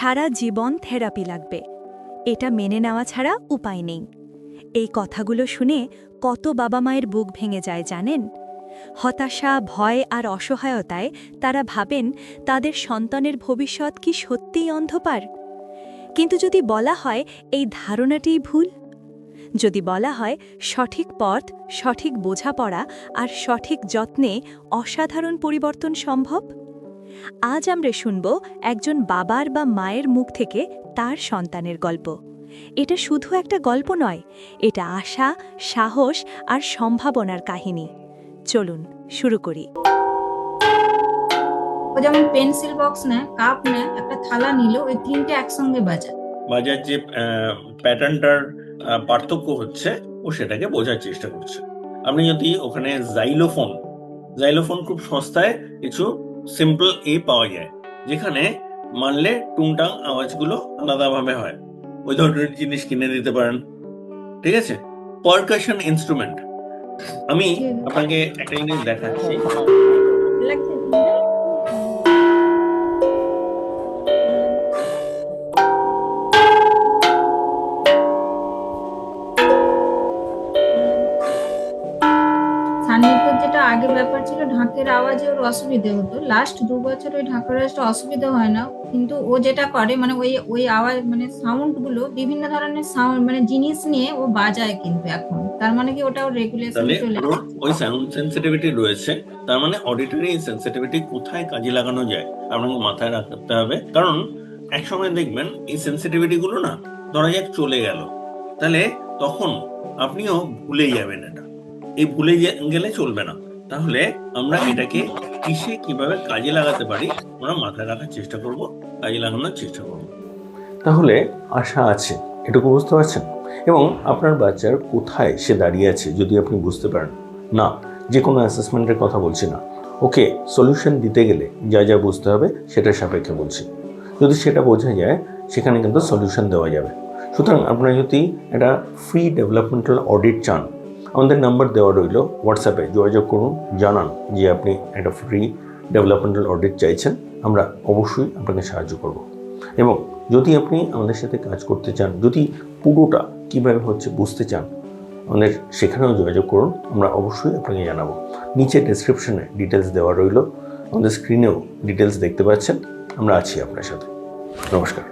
সারা জীবন therapy লাগবে, এটা মেনে নেওয়া ছাড়া উপায় নেই। এই কথাগুলো শুনে কত বাবা মায়ের বুক ভেঙে যায় জানেন? হতাশা, ভয় আর অসহায়তায় তারা ভাবেন তাদের সন্তানের ভবিষ্যৎ কি সত্যিই অন্ধকার। কিন্তু যদি বলা হয় এই ধারণাটিই ভুল, যদি বলা হয় সঠিক পথ, সঠিক বোঝাপড়া আর সঠিক যত্নে অসাধারণ পরিবর্তন সম্ভব। আজ আমরা শুনব একজন বাবার বা মায়ের মুখ থেকে তার সন্তানের গল্প। এটা শুধু একটা গল্প নয়, এটা আশা, সাহস আর সম্ভাবনার কাহিনী। চলুন শুরু করি। ও যেমন পেন্সিল বক্স নেয়, কাপ নেয়, একটা থালা নিল, ওই তিনটে একসঙ্গে বাজায়। বাজার যে প্যাটার্নটার পার্থক্য হচ্ছে ও সেটাকে বোঝার চেষ্টা করছে। আপনি যদি ওখানে জাইলোফোন খুব সস্তায় কিছু সিম্পল পাওয়া যায়, যেখানে মানলে টুংটাং আওয়াজগুলো আলাদাভাবে হয়, ওই ধরনের জিনিস কিনে দিতে পারেন। ঠিক আছে, পারকাশন ইনস্ট্রুমেন্ট। আমি আপনাকে একটা জিনিস দেখাচ্ছি। সান্নিধ্যর যেটা আগে ব্যাপার ছিল, ঢাকের আওয়াজে ওর অসুবিধে হতো। লাস্ট 2 বছর ওই ঢাকের আওয়াজটা অসুবিধা হয় না, কিন্তু ও যেটা করে মানে ওই ওই আওয়াজ মানে সাউন্ড গুলো বিভিন্ন ধরনের সাউন্ড মানে জিনিস নিয়ে ও বাজায়, কিন্তু এখন তার মানে কি ওটা ওর রেগুলেশন তাহলে চলে ওর আসছে। ওই সাউন্ড সেন্সিটিভিটি রয়েছে, তার মানে অডিটরি সেন্সিটিভিটি কোথায় কাজে লাগানো যায় আপনাকে মাথায় রাখতে হবে। কারণ একসময় দেখবেন এই সেন্সিটিভিটি গুলো না, ধরা যাক চলে গেল, তাহলে তখন আপনিও ভুলে যাবেন। এটা এই ভুলে গেলে চলবে না। তাহলে আমরা এটাকে কিভাবে কাজে লাগাতে পারি আমরা মাথায় রাখার চেষ্টা করব, কাজে লাগানোর চেষ্টা করব। তাহলে আশা আছে, এটুকু বুঝতে পারছেন? এবং আপনার বাচ্চার কোথায় সে দাঁড়িয়ে আছে যদি আপনি বুঝতে পারেন, না যে কোনো অ্যাসেসমেন্টের কথা বলছি না, ওকে সলিউশন দিতে গেলে যা যা বুঝতে হবে সেটার সাপেক্ষে বলছি। যদি সেটা বোঝা যায় সেখানে কিন্তু সলিউশন দেওয়া যাবে। সুতরাং আপনারা যদি একটা ফ্রি ডেভেলপমেন্টাল অডিট চান, আমাদের নাম্বার দেওয়া রইল, হোয়াটসঅ্যাপে যোগাযোগ করুন, জানান যে আপনি একটা ফ্রি ডেভেলপমেন্টাল অডিট চাইছেন, আমরা অবশ্যই আপনাকে সাহায্য করব। এবং যদি আপনি আমাদের সাথে কাজ করতে চান, যদি পুরোটা কীভাবে হচ্ছে বুঝতে চান, আমাদের সেখানেও যোগাযোগ করুন, আমরা অবশ্যই আপনাকে জানাবো। নিচে ডেসক্রিপশনে ডিটেলস দেওয়া রইল, আমাদের স্ক্রিনেও ডিটেলস দেখতে পাচ্ছেন। আমরা আছি আপনার সাথে। নমস্কার।